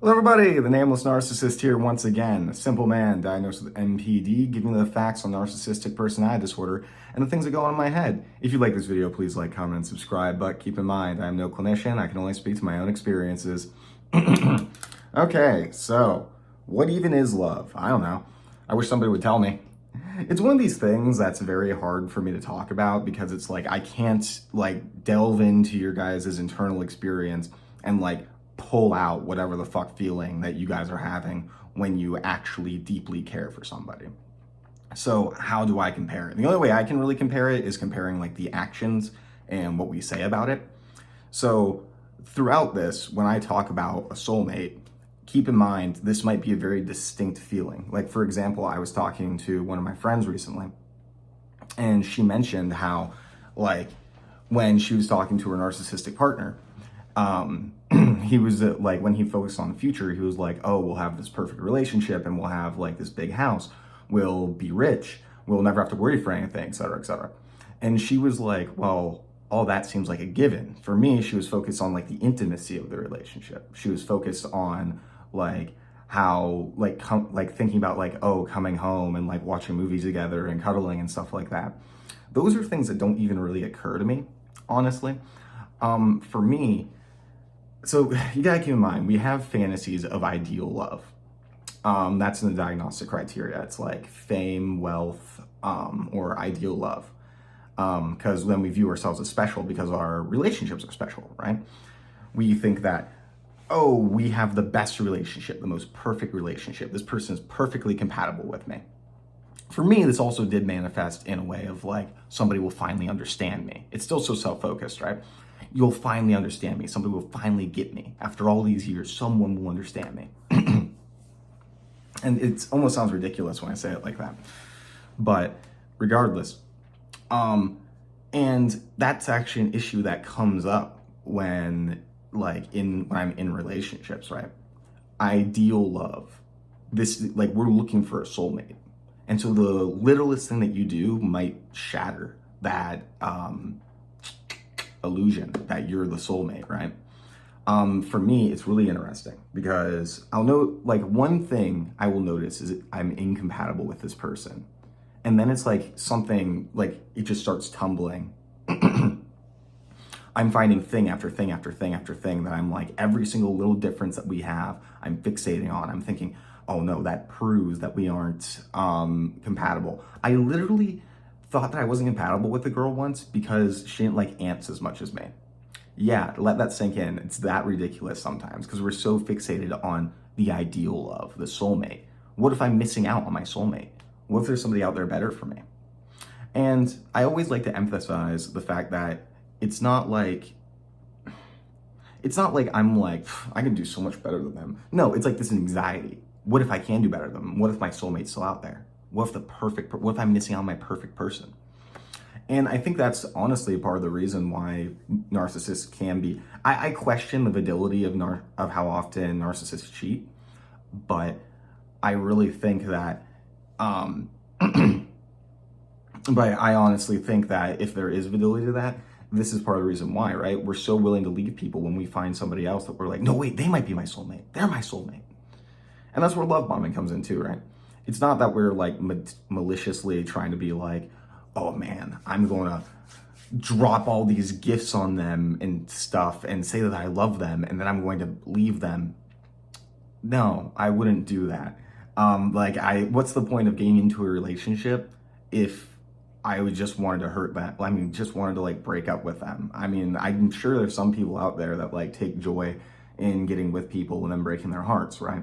Hello everybody, the Nameless Narcissist here once again. A simple man diagnosed with NPD, giving you the facts on narcissistic personality disorder and the things that go on in my head. If you like this video, please like, comment, and subscribe, but keep in mind, I am no clinician, I can only speak to my own experiences. Okay, so, what even is love? I don't know. I wish somebody would tell me. It's one of these things that's very hard for me to talk about because it's like I can't delve into your guys' internal experience and pull out whatever the fuck feeling that you guys are having when you actually deeply care for somebody. So how do I compare it? The only way I can really compare it is comparing the actions and what we say about it. So throughout this, when I talk about a soulmate, keep in mind, this might be a very distinct feeling. Like, for example, I was talking to one of my friends recently, and she mentioned how, when she was talking to her narcissistic partner, he was when he focused on the future, he was like, oh, we'll have this perfect relationship and we'll have this big house. We'll be rich. We'll never have to worry for anything, et cetera, et cetera. And she was like, well, all that seems like a given. For me, she was focused on the intimacy of the relationship. She was focused on how thinking about oh, coming home and watching movies together and cuddling and stuff like that. Those are things that don't even really occur to me, honestly. For me, so you gotta keep in mind, we have fantasies of ideal love. That's in the diagnostic criteria. It's like fame, wealth, or ideal love. Because then we view ourselves as special because our relationships are special, right? We think that, oh, we have the best relationship, the most perfect relationship. This person is perfectly compatible with me. For me, this also did manifest in a way of somebody will finally understand me. It's still so self-focused, right? You'll finally understand me. Somebody will finally get me. After all these years, someone will understand me. And it almost sounds ridiculous when I say it like that. But regardless, and that's actually an issue that comes up when when I'm in relationships, right? Ideal love. This we're looking for a soulmate. And so the littlest thing that you do might shatter that illusion that you're the soulmate, right? For me, it's really interesting because I'll know one thing I will notice is I'm incompatible with this person. And then it's something it just starts tumbling. I'm finding thing after thing after thing after thing that I'm every single little difference that we have, I'm fixating on. I'm thinking, oh no, that proves that we aren't compatible. I literally thought that I wasn't compatible with the girl once because she didn't like ants as much as me. Yeah, let that sink in. It's that ridiculous sometimes because we're so fixated on the ideal of the soulmate. What if I'm missing out on my soulmate? What if there's somebody out there better for me? And I always like to emphasize the fact that it's not like I'm I can do so much better than them. No, it's this anxiety. What if I can do better than them? What if my soulmate's still out there? What if I'm missing out on my perfect person? And I think that's honestly part of the reason why narcissists can be. I question the validity of how often narcissists cheat, but I really think that, but I honestly think that if there is validity to that, this is part of the reason why, right? We're so willing to leave people when we find somebody else that we're like, no, wait, they might be my soulmate. They're my soulmate. And that's where love bombing comes in too, right? It's not that we're maliciously trying to be oh man, I'm going to drop all these gifts on them and stuff and say that I love them and then I'm going to leave them. No, I wouldn't do that. What's the point of getting into a relationship if I would just wanted to hurt them? I mean, just wanted to break up with them. I mean, I'm sure there's some people out there that take joy in getting with people and then breaking their hearts, right?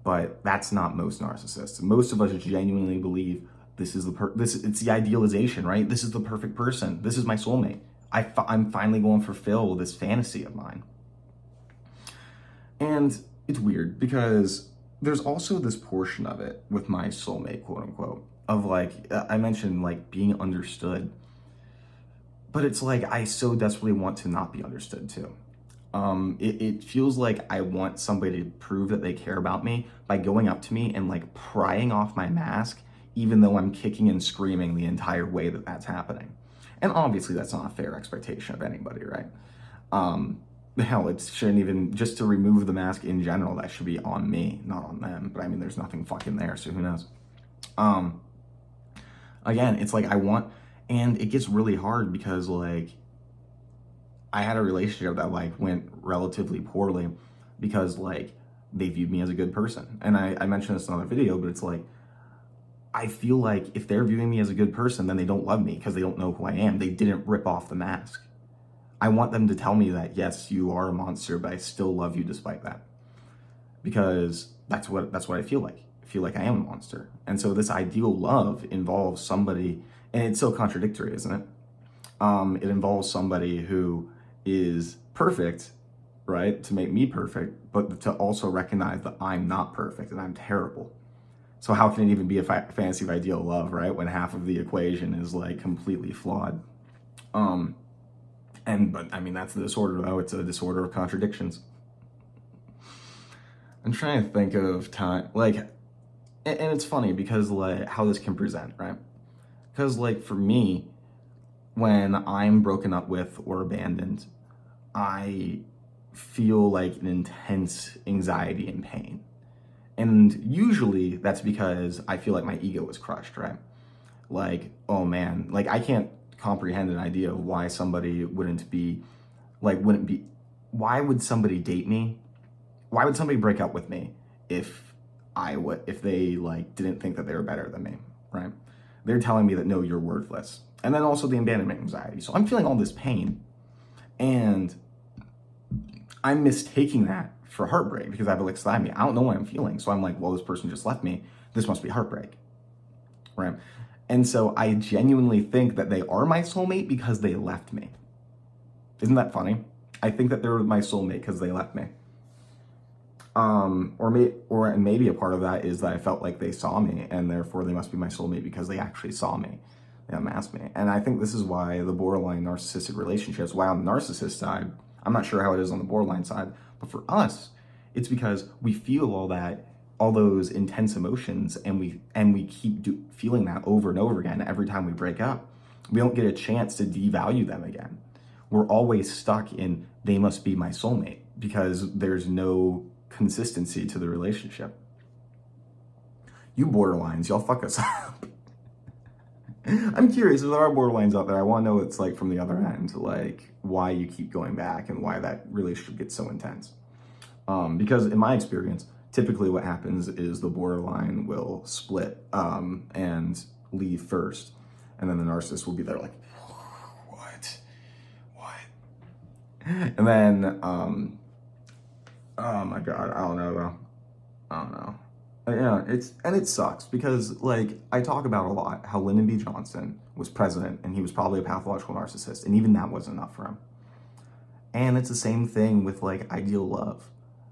But that's not most narcissists. Most of us genuinely believe this is it's the idealization, right? This is the perfect person. This is my soulmate. I'm finally going to fulfill this fantasy of mine. And it's weird because there's also this portion of it with my soulmate, quote unquote, of I mentioned being understood. But it's I so desperately want to not be understood too. It feels like I want somebody to prove that they care about me by going up to me and prying off my mask, even though I'm kicking and screaming the entire way that that's happening. And obviously that's not a fair expectation of anybody, right? hell, it shouldn't even, just to remove the mask in general, that should be on me, not on them. But I mean, there's nothing fucking there, so who knows? Again, it's like and it gets really hard because like I had a relationship that like went relatively poorly because like they viewed me as a good person. And I mentioned this in another video, but it's like, I feel like if they're viewing me as a good person, then they don't love me because they don't know who I am. They didn't rip off the mask. I want them to tell me that, yes, you are a monster, but I still love you despite that. Because that's what I feel like. I feel like I am a monster. And so this ideal love involves somebody, and it's so contradictory, isn't it? It involves somebody who is perfect, right, to make me perfect, but to also recognize that I'm not perfect and I'm terrible. So how can it even be a fantasy of ideal love, right, when half of the equation is like completely flawed? But I mean, that's the disorder though. It's a disorder of contradictions. I'm trying to think of time, like, and it's funny because like how this can present, right? Because like for me, when I'm broken up with or abandoned, I feel like an intense anxiety and pain. And usually that's because I feel like my ego was crushed, right? Like, oh man, like I can't comprehend an idea of why somebody wouldn't be, why would somebody date me? Why would somebody break up with me if they like didn't think that they were better than me, right? They're telling me that no, you're worthless. And then also the abandonment anxiety. So I'm feeling all this pain and I'm mistaking that for heartbreak because I have alexithymia. I don't know what I'm feeling. So I'm like, well, this person just left me. This must be heartbreak, right? And so I genuinely think that they are my soulmate because they left me. Isn't that funny? I think that they're my soulmate because they left me. Or maybe a part of that is that I felt like they saw me and therefore they must be my soulmate because they actually saw me. They unmasked me. And I think this is why the borderline narcissistic relationships, why on the narcissist side, I'm not sure how it is on the borderline side, but for us, it's because we feel all those intense emotions and we keep feeling that over and over again every time we break up. We don't get a chance to devalue them again. We're always stuck in they must be my soulmate because there's no consistency to the relationship. You borderlines, y'all fuck us up. I'm curious if there are borderlines out there. I want to know what it's like from the other end, like why you keep going back and why that relationship gets so intense. Because in my experience, typically what happens is the borderline will split and leave first, and then the narcissist will be there like, what? And then, oh my God, I don't know though. I don't know. Yeah, it sucks because like I talk about a lot how Lyndon B. Johnson was president and he was probably a pathological narcissist, and even that wasn't enough for him. And it's the same thing with like ideal love.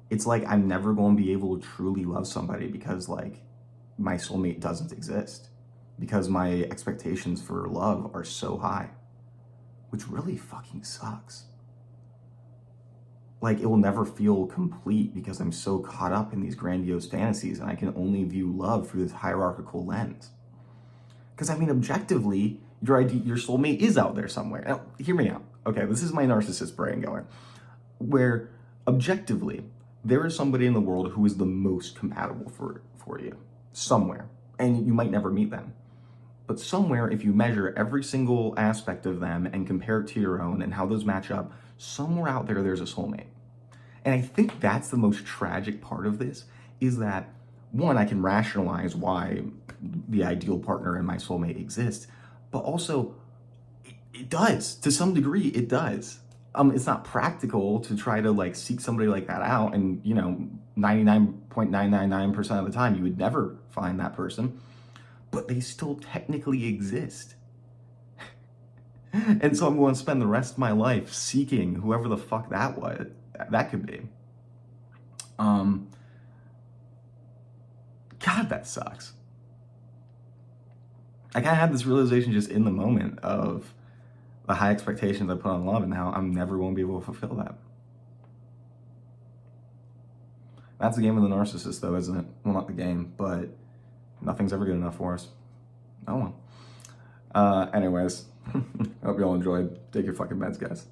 It's like I'm never going to be able to truly love somebody because like my soulmate doesn't exist, because my expectations for love are so high, which really fucking sucks. Like it will never feel complete because I'm so caught up in these grandiose fantasies and I can only view love through this hierarchical lens. Because I mean, objectively, your soulmate is out there somewhere. Now, hear me out. Okay, this is my narcissist brain going. Where objectively, there is somebody in the world who is the most compatible for you. Somewhere. And you might never meet them. But somewhere, if you measure every single aspect of them and compare it to your own and how those match up, somewhere out there, there's a soulmate. And I think that's the most tragic part of this, is that, one, I can rationalize why the ideal partner and my soulmate exists, but also, it does. To some degree, it does. It's not practical to try to like seek somebody like that out, and 99.999% of the time, you would never find that person, but they still technically exist. And so I'm going to spend the rest of my life seeking whoever the fuck that could be. God, that sucks. I kind of had this realization just in the moment of the high expectations I put on love and how I'm never going to be able to fulfill that. That's the game of the narcissist though, isn't it? Well, not the game, but nothing's ever good enough for us. Oh well. Anyways, I hope you all enjoyed. Take your fucking meds, guys.